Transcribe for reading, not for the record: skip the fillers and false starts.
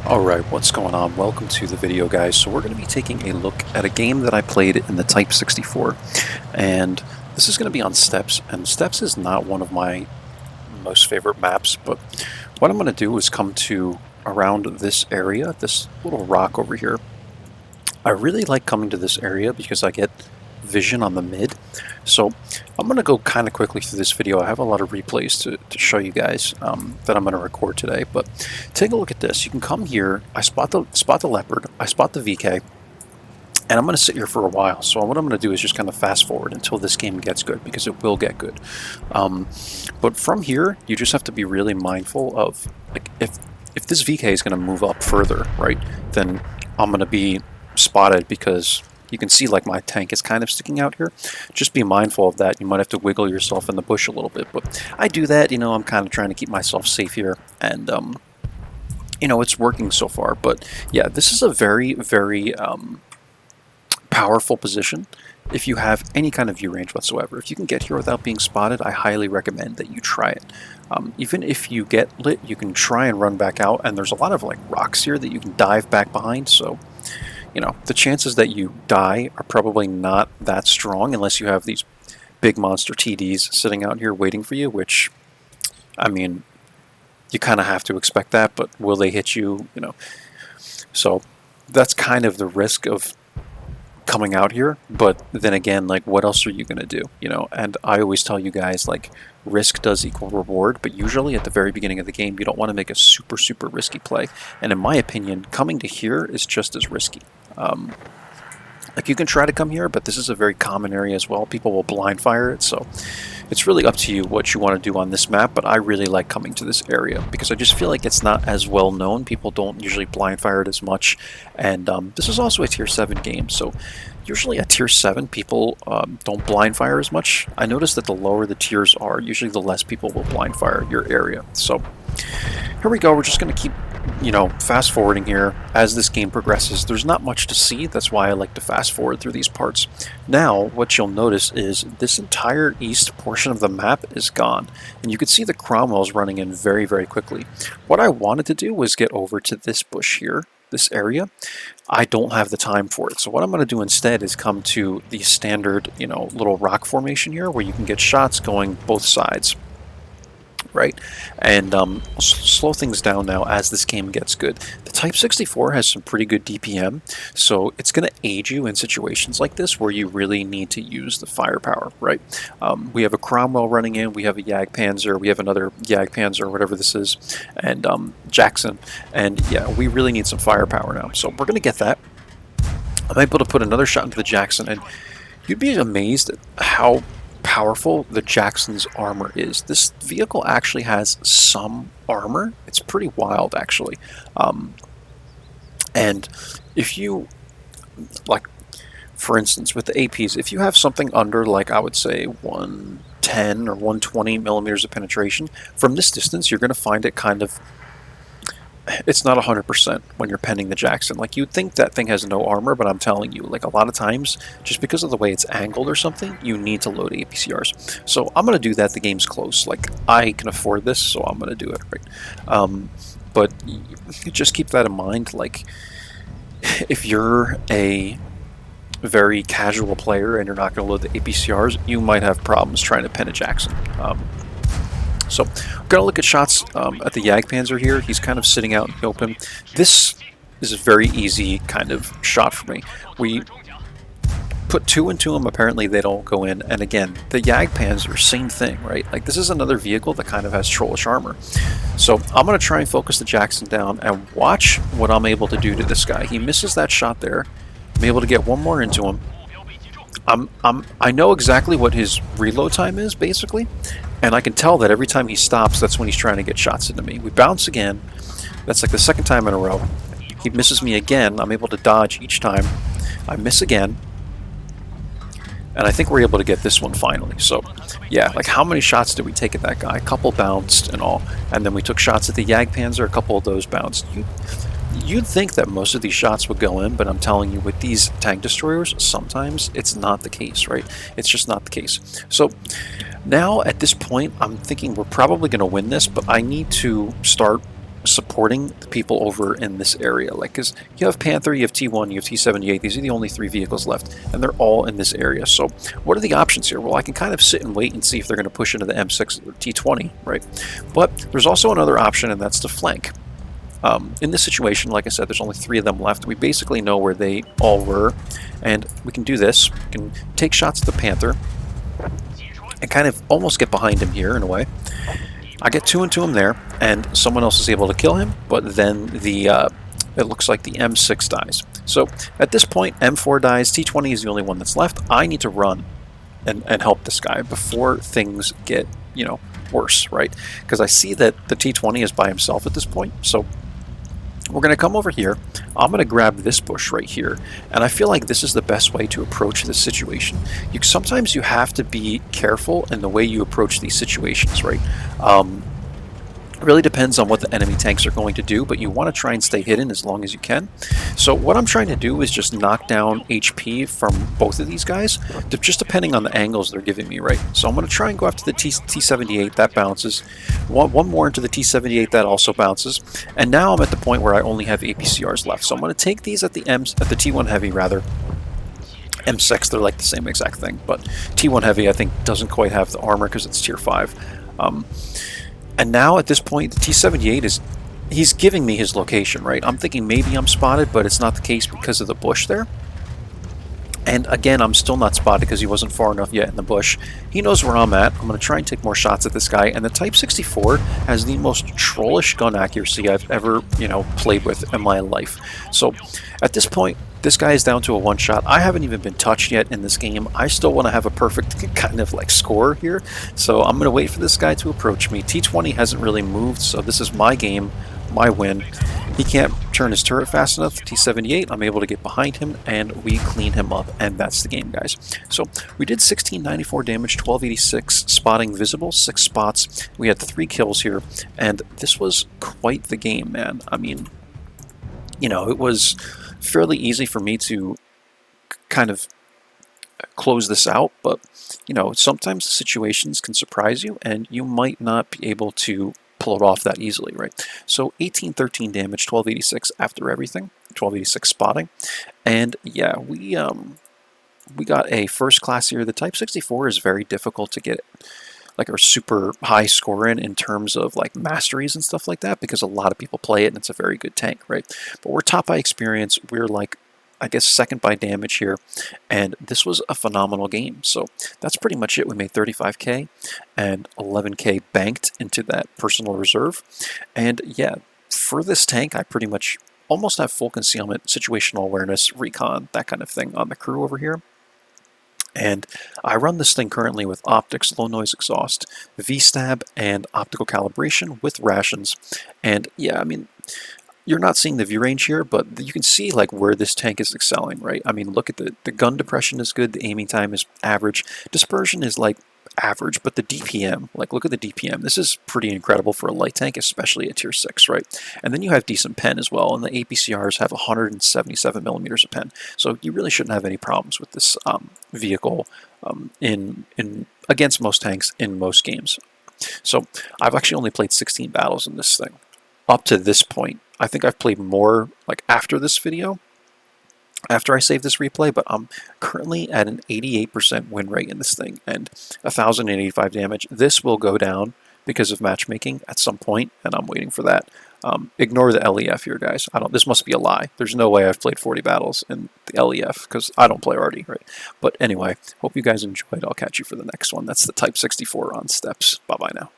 Alright, what's going on? Welcome to the video, guys. So we're going to be taking a look at a game that I played in the Type 64, and this is going to be on Steps, and Steps is not one of my most favorite maps, but what I'm going to do is come to around this area, this little rock over here. I really like coming to this area because I get vision on the mid. So I'm going to go kind of quickly through this video. I have a lot of replays to show you guys that I'm going to record today, but take a look at this. You can come here. I spot the leopard. I spot the VK, and I'm going to sit here for a while. So what I'm going to do is just kind of fast forward until this game gets good, because it will get good. But from here, you just have to be really mindful of, like, if this VK is going to move up further, right, then I'm going to be spotted, because you can see like my tank is kind of sticking out here. Just be mindful of that. You might have to wiggle yourself in the bush a little bit, but I do that. I'm kind of trying to keep myself safe here, and it's working so far. But yeah, this is a very, very powerful position if you have any kind of view range whatsoever. If you can get here without being spotted, I highly recommend that you try it. Even if you get lit, you can try and run back out, and there's a lot of like rocks here that you can dive back behind, so the chances that you die are probably not that strong unless you have these big monster TDs sitting out here waiting for you, which, I mean, you kind of have to expect that, but will they hit you? So that's kind of the risk of coming out here. But then again, like, what else are you going to do? And I always tell you guys, like, risk does equal reward, but usually at the very beginning of the game, you don't want to make a super, super risky play. And in my opinion, coming to here is just as risky. Like, you can try to come here, but this is a very common area as well. People will blind fire it, so it's really up to you what you want to do on this map, but I really like coming to this area because I just feel like it's not as well known. People don't usually blind fire it as much, and this is also a tier 7 game, so usually at tier 7 people don't blind fire as much. I noticed that the lower the tiers are, usually the less people will blind fire your area. So here we go. We're just going to keep fast forwarding here as this game progresses. There's not much to see. That's why I like to fast forward through these parts. Now, what you'll notice is this entire east portion of the map is gone, and you can see the Cromwells running in very, very quickly. What I wanted to do was get over to this bush here, this area. I don't have the time for it. So what I'm going to do instead is come to the standard, little rock formation here where you can get shots going both sides. Right, and slow things down now as this game gets good. The Type 64 has some pretty good DPM, so it's going to aid you in situations like this where you really need to use the firepower, right? We have a Cromwell running in, we have a Jagdpanzer, we have another Jagdpanzer, whatever this is, and Jackson, and yeah, we really need some firepower now, so we're going to get that. I'm able to put another shot into the Jackson, and you'd be amazed at how powerful the Jackson's armor is. This vehicle actually has some armor. It's pretty wild, actually. And if you, like, for instance, with the APs, if you have something under, like, I would say 110 or 120 millimeters of penetration, from this distance, you're going to find it kind of, it's not 100% when you're penning the Jackson. Like, you'd think that thing has no armor, but I'm telling you, like, a lot of times, just because of the way it's angled or something, you need to load APCRs. So I'm going to do that. The game's close. Like, I can afford this, so I'm going to do it, right? But just keep that in mind. Like, if you're a very casual player and you're not going to load the APCRs, you might have problems trying to pen a Jackson. So we're going to look at shots at the Jagdpanzer here. He's kind of sitting out in the open. This is a very easy kind of shot for me. We put 2 into him. Apparently they don't go in. And again, the Jagdpanzer, same thing, right? Like, this is another vehicle that kind of has trollish armor. So I'm going to try and focus the Jackson down and watch what I'm able to do to this guy. He misses that shot there. I'm able to get one more into him. I know exactly what his reload time is, basically, and I can tell that every time he stops, that's when he's trying to get shots into me. We bounce again. That's like the second time in a row. He misses me again. I'm able to dodge each time. I miss again, and I think we're able to get this one finally. So, yeah, like, how many shots did we take at that guy? A couple bounced and all, and then we took shots at the Jagdpanzer. A couple of those bounced. You'd think that most of these shots would go in, but I'm telling you, with these tank destroyers, sometimes it's not the case, right? It's just not the case. So now, at this point, I'm thinking we're probably going to win this, but I need to start supporting the people over in this area. Like, because you have Panther, you have T1, you have T78. These are the only 3 vehicles left, and they're all in this area. So what are the options here? Well, I can kind of sit and wait and see if they're going to push into the M6 or T20, right? But there's also another option, and that's to flank. In this situation, like I said, there's only 3 of them left. We basically know where they all were, and we can do this. We can take shots at the Panther and kind of almost get behind him here in a way. I get 2 into him there, and someone else is able to kill him, but then it looks like the M6 dies. So at this point, M4 dies, T20 is the only one that's left. I need to run and help this guy before things get, you know, worse, right? Because I see that the T20 is by himself at this point, so we're going to come over here. I'm going to grab this bush right here, and I feel like this is the best way to approach this situation. Sometimes you have to be careful in the way you approach these situations, right? It really depends on what the enemy tanks are going to do, but you want to try and stay hidden as long as you can. So what I'm trying to do is just knock down HP from both of these guys, just depending on the angles they're giving me, right? So I'm going to try and go after the T78, that bounces. One more into the T78, that also bounces. And now I'm at the point where I only have APCRs left. So I'm going to take these at the T1 Heavy, rather. M6, they're like the same exact thing, but T1 Heavy, I think, doesn't quite have the armor because it's tier 5. And now at this point, the T78 he's giving me his location, right? I'm thinking maybe I'm spotted, but it's not the case because of the bush there. And again, I'm still not spotted because he wasn't far enough yet in the bush. He knows where I'm at. I'm going to try and take more shots at this guy. And the Type 64 has the most trollish gun accuracy I've ever, you know, played with in my life. So at this point, this guy is down to a 1-shot. I haven't even been touched yet in this game. I still want to have a perfect kind of like score here. So I'm going to wait for this guy to approach me. T20 hasn't really moved, so this is my game, my win. He can't turn his turret fast enough. T78, I'm able to get behind him, and we clean him up, and that's the game, guys. So we did 1694 damage, 1286 spotting visible, 6 spots. We had 3 kills here, and this was quite the game, man. I mean, you know, it was fairly easy for me to kind of close this out, but, you know, sometimes the situations can surprise you, and you might not be able to pull it off that easily, right? So 1813 damage, 1286 after everything, 1286 spotting, and yeah, we got a first class here. The Type 64 is very difficult to get like a super high score in terms of like masteries and stuff like that, because a lot of people play it and it's a very good tank, right? But we're top by experience. We're like, I guess, second by damage here, and this was a phenomenal game. So that's pretty much it. We made 35k and 11k banked into that personal reserve, and yeah, for this tank, I pretty much almost have full concealment, situational awareness, recon, that kind of thing on the crew over here. And I run this thing currently with optics, low noise exhaust, V-stab, and optical calibration with rations. And yeah, I mean, you're not seeing the view range here, but you can see like where this tank is excelling, right? I mean, look at the gun depression is good, the aiming time is average, dispersion is like average, but the DPM, like look at the DPM. This is pretty incredible for a light tank, especially at tier 6, right? And then you have decent pen as well, and the APCRs have 177 millimeters of pen, so you really shouldn't have any problems with this vehicle in against most tanks in most games. So I've actually only played 16 battles in this thing up to this point. I think I've played more like after this video, after I save this replay, but I'm currently at an 88% win rate in this thing and 1085 damage. This will go down because of matchmaking at some point, and I'm waiting for that. Ignore the LEF here, guys. This must be a lie. There's no way I've played 40 battles in the LEF because I don't play already, right? But anyway, hope you guys enjoyed. I'll catch you for the next one. That's the Type 64 on steps. Bye-bye now.